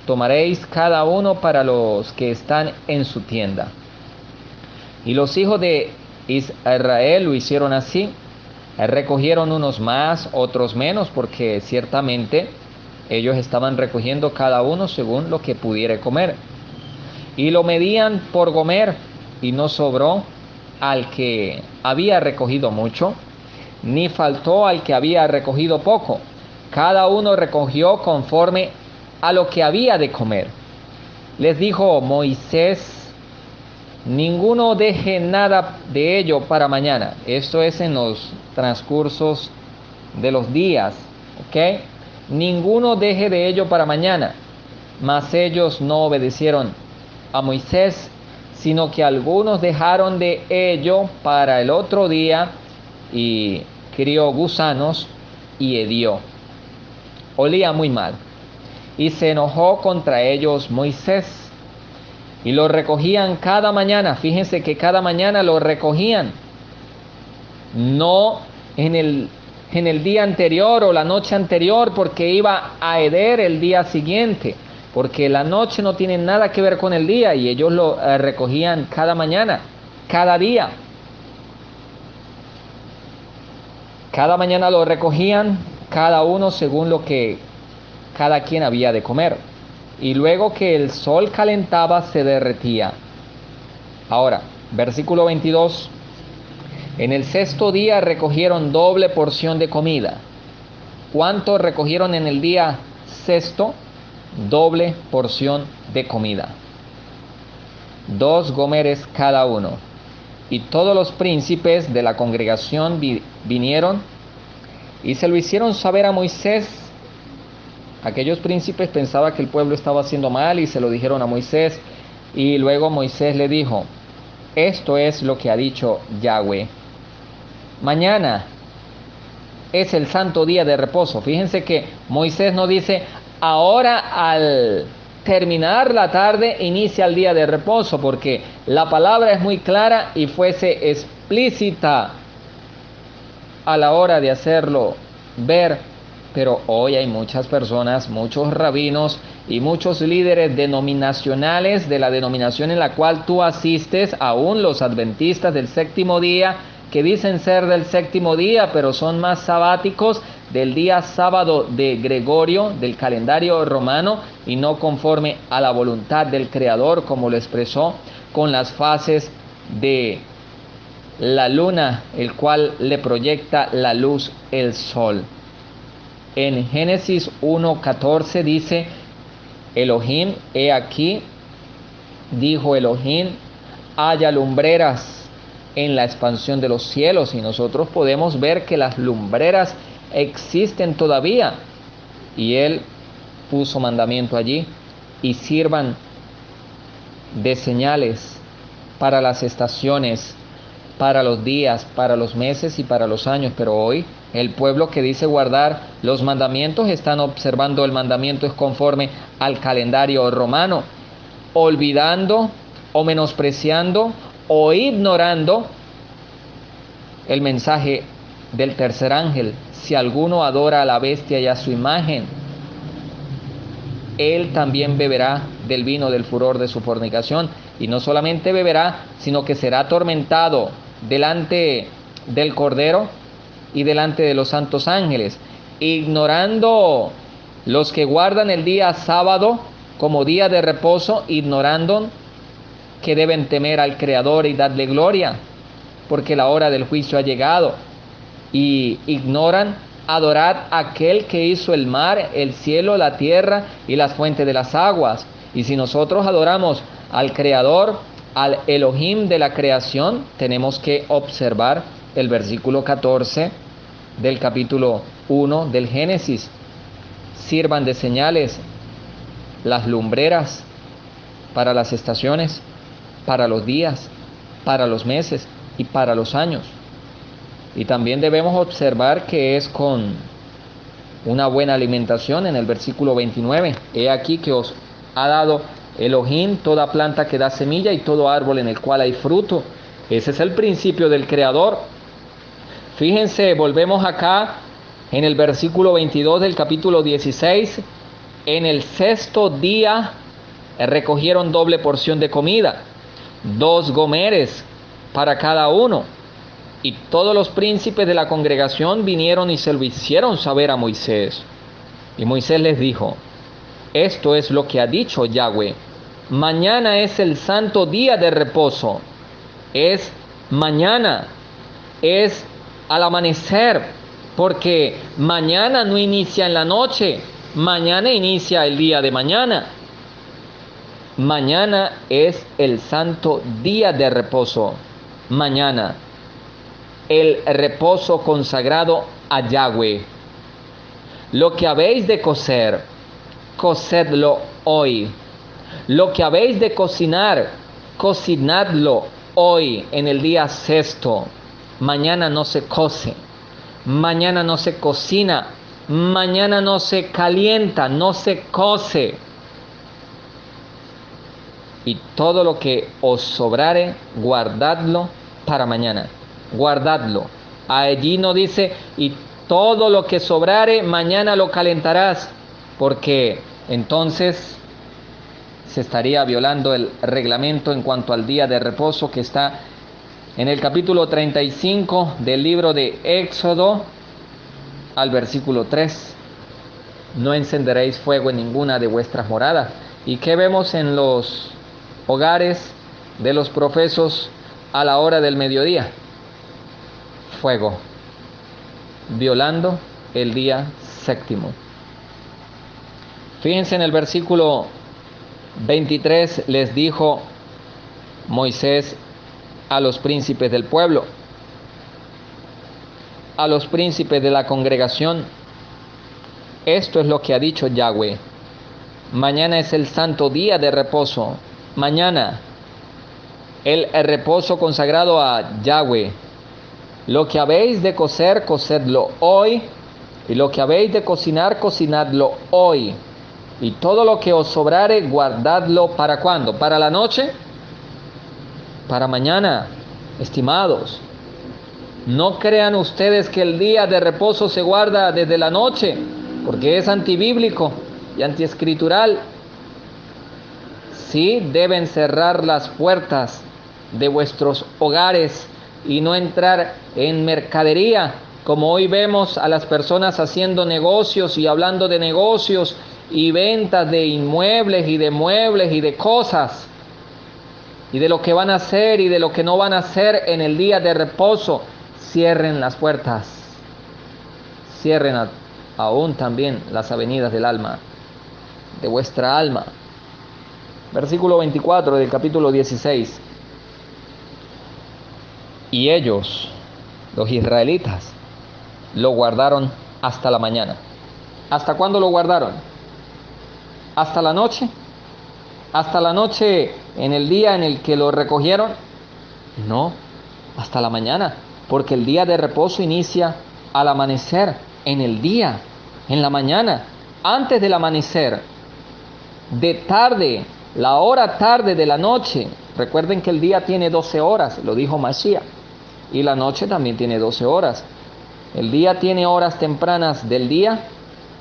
Tomaréis cada uno para los que están en su tienda. Y los hijos de Israel lo hicieron así. Recogieron unos más, otros menos, porque ciertamente ellos estaban recogiendo cada uno según lo que pudiera comer. Y lo medían por gomer, y no sobró al que había recogido mucho, ni faltó al que había recogido poco. Cada uno recogió conforme a lo que había de comer. Les dijo Moisés: ninguno deje nada de ello para mañana. Esto es en los transcursos de los días, ¿ok? Ninguno deje de ello para mañana. Mas ellos no obedecieron a Moisés, sino que algunos dejaron de ello para el otro día, y crió gusanos y hedió. Olía muy mal. Y se enojó contra ellos Moisés. Y lo recogían cada mañana. Fíjense que cada mañana lo recogían. No en el día anterior o la noche anterior, porque iba a heder el día siguiente. Porque la noche no tiene nada que ver con el día, y ellos lo recogían cada mañana, cada día. Cada mañana lo recogían, cada uno según lo que cada quien había de comer. Y luego que el sol calentaba, se derretía. Ahora, versículo 22. En el sexto día recogieron doble porción de comida. ¿Cuánto recogieron en el día sexto? Doble porción de comida. 2 gomeres cada uno. Y todos los príncipes de la congregación vinieron y se lo hicieron saber a Moisés. Aquellos príncipes pensaban que el pueblo estaba haciendo mal y se lo dijeron a Moisés. Y luego Moisés le dijo: esto es lo que ha dicho Yahweh. Mañana es el santo día de reposo. Fíjense que Moisés no dice: ahora al terminar la tarde inicia el día de reposo, porque la palabra es muy clara y fuese explícita a la hora de hacerlo ver. Pero hoy hay muchas personas, muchos rabinos y muchos líderes denominacionales de la denominación en la cual tú asistes, aún los adventistas del séptimo día, que dicen ser del séptimo día, pero son más sabáticos del día sábado de Gregorio, del calendario romano, y no conforme a la voluntad del Creador, como lo expresó con las fases de la luna, el cual le proyecta la luz, el sol. En Génesis 1:14 dice: Elohim, he aquí, dijo Elohim, haya lumbreras en la expansión de los cielos. Y nosotros podemos ver que las lumbreras existen todavía. Y él puso mandamiento allí: y sirvan de señales para las estaciones, para los días, para los meses y para los años. Pero hoy el pueblo que dice guardar los mandamientos están observando el mandamiento es conforme al calendario romano, olvidando o menospreciando o ignorando el mensaje del tercer ángel. Si alguno adora a la bestia y a su imagen, él también beberá del vino del furor de su fornicación. Y no solamente beberá, sino que será atormentado delante del Cordero y delante de los santos ángeles, ignorando los que guardan el día sábado como día de reposo, ignorando que deben temer al Creador y darle gloria, porque la hora del juicio ha llegado. Y ignoran adorar a aquel que hizo el mar, el cielo, la tierra y las fuentes de las aguas. Y si nosotros adoramos al Creador, al Elohim de la creación, tenemos que observar el versículo 14 del capítulo 1 del Génesis. Sirvan de señales las lumbreras para las estaciones, para los días, para los meses y para los años. Y también debemos observar que es con una buena alimentación. En el versículo 29, he aquí que os ha dado Elohim toda planta que da semilla y todo árbol en el cual hay fruto. Ese es el principio del Creador. Fíjense, volvemos acá en el versículo 22 del capítulo 16. En el sexto día recogieron doble porción de comida, 2 gomeres para cada uno. Y todos los príncipes de la congregación vinieron y se lo hicieron saber a Moisés. Y Moisés les dijo: esto es lo que ha dicho Yahweh. Mañana es el santo día de reposo. Es mañana, es al amanecer, porque mañana no inicia en la noche, mañana inicia el día de mañana. Mañana es el santo día de reposo. Mañana, el reposo consagrado a Yahweh. Lo que habéis de cocer, cocedlo hoy. Lo que habéis de cocinar, cocinadlo hoy en el día sexto. Mañana no se cose, mañana no se cocina, mañana no se calienta, no se cose. Y todo lo que os sobrare, guardadlo para mañana. Guardadlo. Allí no dice, y todo lo que sobrare, mañana lo calentarás, porque entonces se estaría violando el reglamento en cuanto al día de reposo que está en el capítulo 35 del libro de Éxodo, al versículo 3. No encenderéis fuego en ninguna de vuestras moradas. ¿Y qué vemos en los hogares de los profesos a la hora del mediodía? Fuego, violando el día séptimo. Fíjense en el versículo 23, les dijo Moisés a los príncipes del pueblo, a los príncipes de la congregación: esto es lo que ha dicho Yahweh. Mañana es el santo día de reposo. Mañana, el reposo consagrado a Yahweh. Lo que habéis de cocer, cocedlo hoy. Y lo que habéis de cocinar, cocinadlo hoy. Y todo lo que os sobrare, guardadlo ¿para cuándo? ¿Para la noche? Para mañana, estimados. No crean ustedes que el día de reposo se guarda desde la noche, porque es antibíblico y antiescritural. Sí, deben cerrar las puertas de vuestros hogares y no entrar en mercadería, como hoy vemos a las personas haciendo negocios y hablando de negocios y ventas de inmuebles y de muebles y de cosas, y de lo que van a hacer y de lo que no van a hacer en el día de reposo. Cierren las puertas, cierren aún también las avenidas del alma, de vuestra alma. Versículo 24 del capítulo 16. Y ellos, los israelitas, lo guardaron hasta la mañana. ¿Hasta cuándo lo guardaron? ¿Hasta la noche? ¿Hasta la noche en el día en el que lo recogieron? No, hasta la mañana, porque el día de reposo inicia al amanecer, en el día, en la mañana, antes del amanecer, de tarde, la hora tarde de la noche. Recuerden que el día tiene 12 horas, lo dijo Mashiach, y la noche también tiene 12 horas. El día tiene horas tempranas del día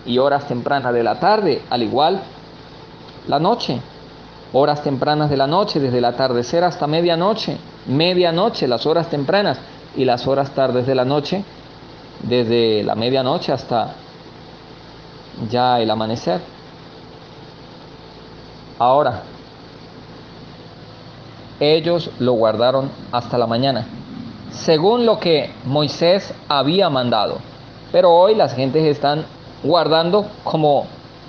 y horas tempranas de la tarde, al igual la noche. Horas tempranas de la noche, desde el atardecer hasta medianoche, las horas tempranas, y las horas tardes de la noche, desde la medianoche hasta ya el amanecer. Ahora, ellos lo guardaron hasta la mañana, según lo que Moisés había mandado. Pero hoy las gentes están guardando como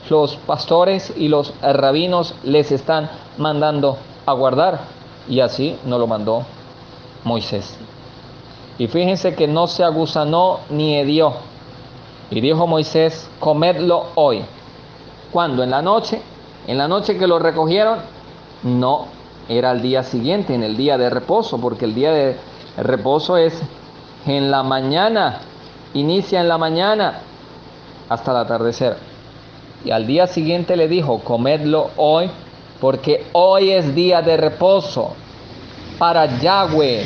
los pastores y los rabinos les están mandando a guardar, y así no lo mandó Moisés. Y fíjense que no se agusanó ni hedió. Y dijo Moisés: comedlo hoy. ¿Cuándo? ¿En la noche? ¿En la noche que lo recogieron? No, era el día siguiente, en el día de reposo, porque el día de reposo es en la mañana, inicia en la mañana hasta el atardecer. Y al día siguiente le dijo: comedlo hoy, porque hoy es día de reposo para Yahweh.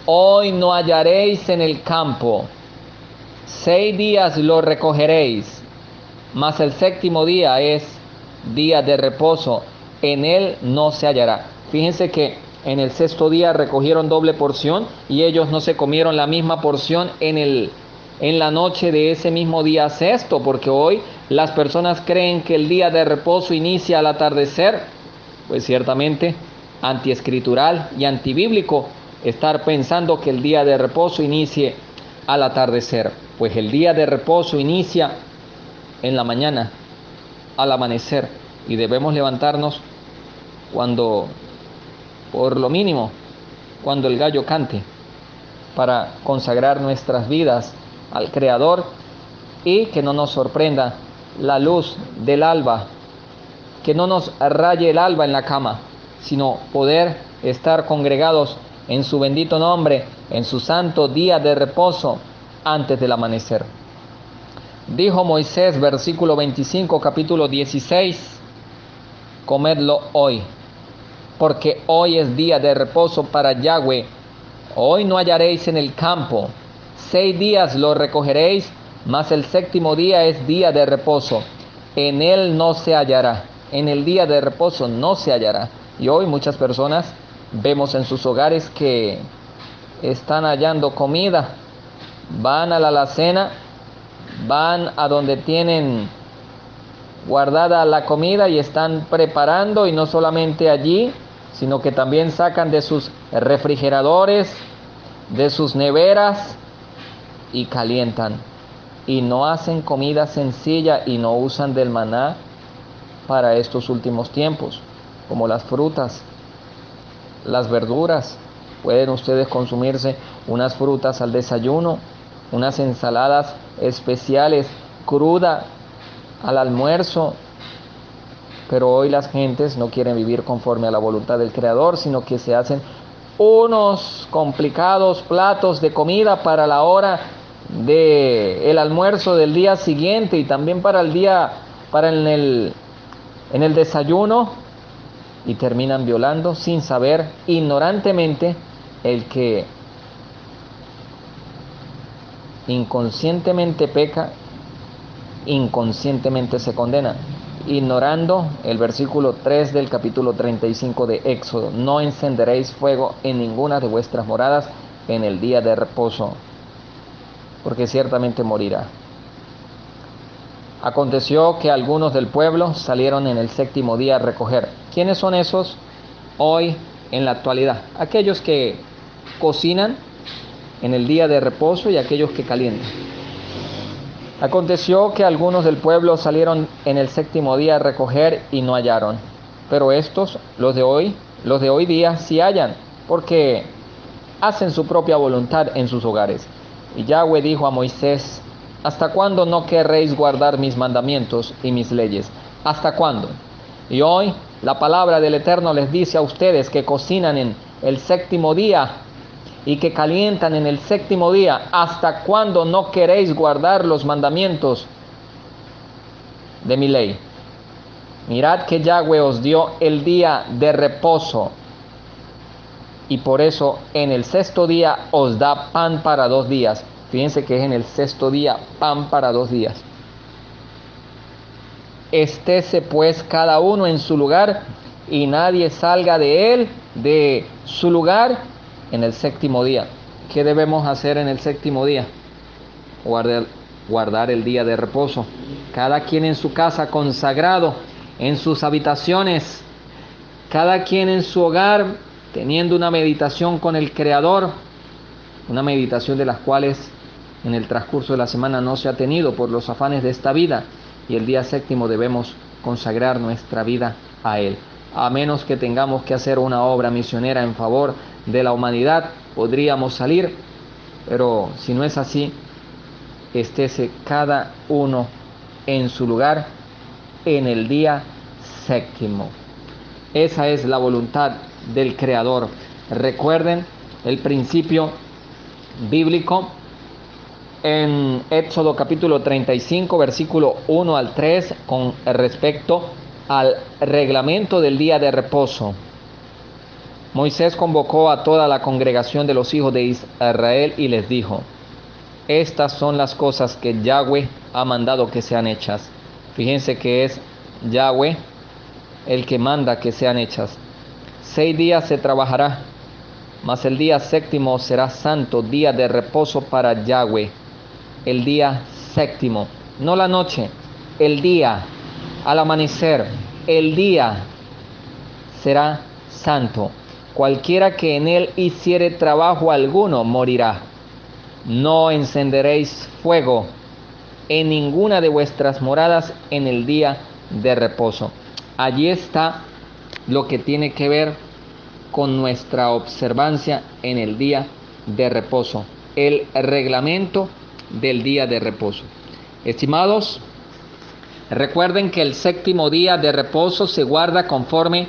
Hoy no hallaréis en el campo. 6 días lo recogeréis, mas el séptimo día es día de reposo, en él no se hallará. Fíjense que en el sexto día recogieron doble porción y ellos no se comieron la misma porción en la noche de ese mismo día sexto, porque hoy las personas creen que el día de reposo inicia al atardecer. Pues ciertamente antiescritural y antibíblico estar pensando que el día de reposo inicie al atardecer, pues el día de reposo inicia en la mañana, al amanecer, y debemos levantarnos cuando, por lo mínimo, cuando el gallo cante, para consagrar nuestras vidas al Creador y que no nos sorprenda la luz del alba, que no nos raye el alba en la cama, sino poder estar congregados en su bendito nombre, en su santo día de reposo antes del amanecer. Dijo Moisés, versículo 25, capítulo 16, comedlo hoy, porque hoy es día de reposo para Yahweh. Hoy no hallaréis en el campo, 6 días lo recogeréis, mas el 7º día es día de reposo. En él no se hallará, en el día de reposo no se hallará. Y hoy muchas personas vemos en sus hogares que están hallando comida, van a la alacena, van a donde tienen guardada la comida y están preparando, y no solamente allí, sino que también sacan de sus refrigeradores, de sus neveras y calientan. Y no hacen comida sencilla y no usan del maná para estos últimos tiempos, como las frutas, las verduras. Pueden ustedes consumirse unas frutas al desayuno, unas ensaladas especiales cruda al almuerzo. Pero hoy las gentes no quieren vivir conforme a la voluntad del Creador, sino que se hacen unos complicados platos de comida para la hora del almuerzo del día siguiente, y también para en el desayuno, y terminan violando sin saber, ignorantemente. El que inconscientemente peca, inconscientemente se condena, ignorando el versículo 3 del capítulo 35 de Éxodo: no encenderéis fuego en ninguna de vuestras moradas en el día de reposo, porque ciertamente morirá. Aconteció que algunos del pueblo salieron en el 7º día a recoger. ¿Quiénes son esos hoy en la actualidad? Aquellos que cocinan en el día de reposo y aquellos que calientan. Aconteció que algunos del pueblo salieron en el 7º día a recoger y no hallaron. Pero estos, los de hoy día, sí hallan, porque hacen su propia voluntad en sus hogares. Y Yahweh dijo a Moisés: ¿hasta cuándo no querréis guardar mis mandamientos y mis leyes? ¿Hasta cuándo? Y hoy la palabra del Eterno les dice a ustedes que cocinan en el 7º día y que calientan en el 7º día: ¿hasta cuándo no queréis guardar los mandamientos de mi ley? Mirad que Yahweh os dio el día de reposo, y por eso en el 6º día os da pan para 2 días. Fíjense que es en el 6º día pan para 2 días. Estése pues cada uno en su lugar, y nadie salga de él, de su lugar, en el 7º día. ¿Qué debemos hacer en el 7º día? Guardar el día de reposo. Cada quien en su casa consagrado, en sus habitaciones, cada quien en su hogar, teniendo una meditación con el Creador, una meditación de las cuales en el transcurso de la semana no se ha tenido por los afanes de esta vida, y el día 7º debemos consagrar nuestra vida a Él. A menos que tengamos que hacer una obra misionera en favor de la humanidad, podríamos salir, pero si no es así, estése cada uno en su lugar en el día 7º. Esa es la voluntad del Creador. Recuerden el principio bíblico en Éxodo capítulo 35, versículo 1 al 3, con respecto al reglamento del día de reposo. Moisés convocó a toda la congregación de los hijos de Israel y les dijo: estas son las cosas que Yahweh ha mandado que sean hechas. Fíjense que es Yahweh el que manda que sean hechas. 6 días se trabajará, mas el día 7º será santo, día de reposo para Yahweh. El día 7º, no la noche, el día, al amanecer, el día será santo. Cualquiera que en él hiciere trabajo alguno morirá. No encenderéis fuego en ninguna de vuestras moradas en el día de reposo. Allí está lo que tiene que ver con nuestra observancia en el día de reposo, el reglamento del día de reposo. Estimados, recuerden que el séptimo día de reposo se guarda conforme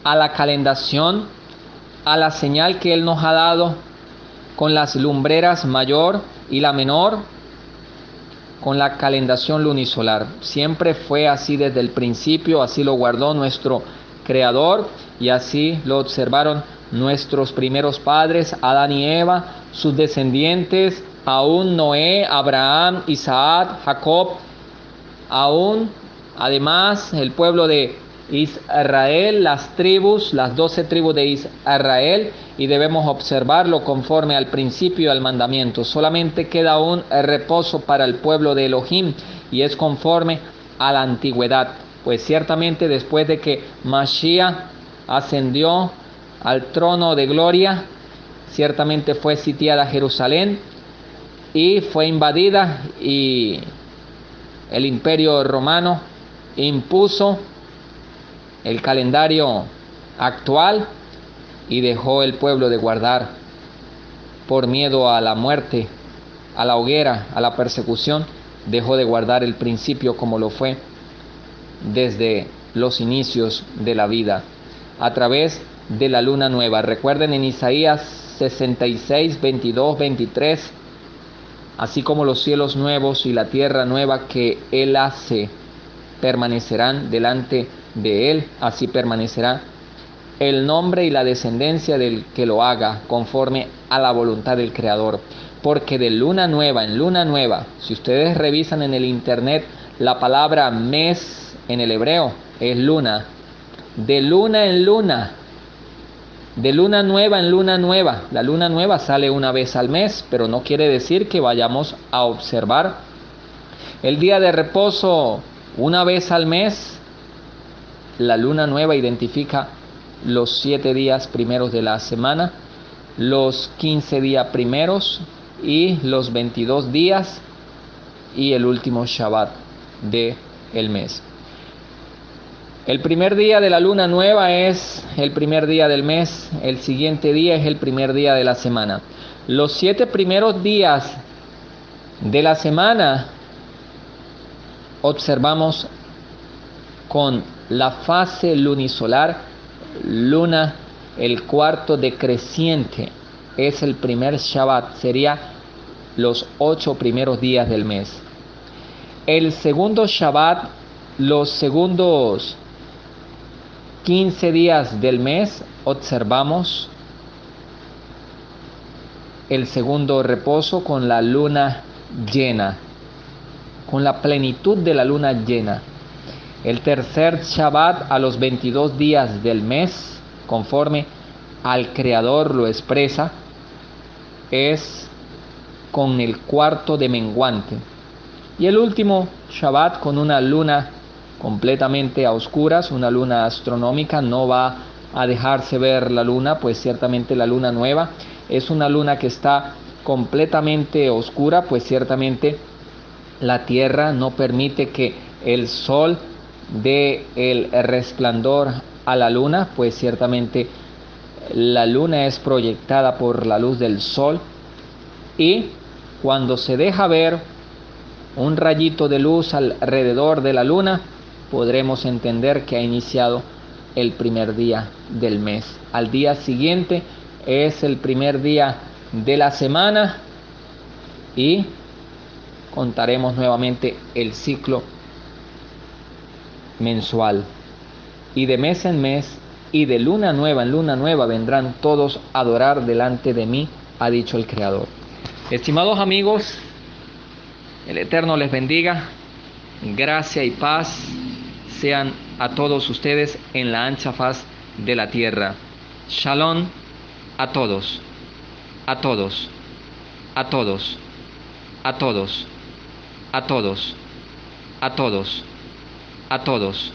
a la calendación, a la señal que Él nos ha dado con las lumbreras mayor y la menor, con la calendación lunisolar. Siempre fue así desde el principio, así lo guardó nuestro Creador y así lo observaron nuestros primeros padres, Adán y Eva, sus descendientes, aún Noé, Abraham, Isaac, Jacob, aún además el pueblo de Israel, las tribus, las 12 tribus de Israel, y debemos observarlo conforme al principio y al mandamiento. Solamente queda un reposo para el pueblo de Elohim y es conforme a la antigüedad. Pues ciertamente después de que Mashiach ascendió al trono de gloria, ciertamente fue sitiada Jerusalén y fue invadida, y el imperio romano impuso el calendario actual y dejó el pueblo de guardar por miedo a la muerte, a la hoguera, a la persecución. Dejó de guardar el principio como lo fue desde los inicios de la vida, a través de la luna nueva. Recuerden en Isaías 66, 22, 23, así como los cielos nuevos y la tierra nueva que Él hace permanecerán delante de Él, así permanecerá el nombre y la descendencia del que lo haga, conforme a la voluntad del Creador. Porque de luna nueva en luna nueva, si ustedes revisan en el internet, la palabra mes en el hebreo es luna. De luna en luna, de luna nueva en luna nueva. La luna nueva sale una vez al mes, pero no quiere decir que vayamos a observar el día de reposo una vez al mes. La luna nueva identifica los 7 días primeros de la semana, los 15 días primeros y los 22 días y el último Shabbat del mes. El primer día de la luna nueva es el primer día del mes, el siguiente día es el primer día de la semana. Los 7 primeros días de la semana observamos con la fase lunisolar, luna, el cuarto decreciente, es el primer Shabbat, sería los 8 primeros días del mes. El segundo Shabbat, los segundos 15 días del mes, observamos el segundo reposo con la luna llena, con la plenitud de la luna llena. El tercer Shabbat a los 22 días del mes, conforme al Creador lo expresa, es con el cuarto de menguante. Y el último Shabbat con una luna completamente a oscuras, una luna astronómica. No va a dejarse ver la luna, pues ciertamente la luna nueva es una luna que está completamente oscura, pues ciertamente la tierra no permite que el sol dé el resplandor a la luna, pues ciertamente la luna es proyectada por la luz del sol, y cuando se deja ver un rayito de luz alrededor de la luna, podremos entender que ha iniciado el primer día del mes. Al día siguiente es el primer día de la semana y contaremos nuevamente el ciclo mensual. Y de mes en mes y de luna nueva en luna nueva vendrán todos a adorar delante de mí, ha dicho el Creador. Estimados amigos, el Eterno les bendiga. Gracia y paz sean a todos ustedes en la ancha faz de la tierra. Shalom a todos, a todos, a todos, a todos, a todos, a todos, a todos.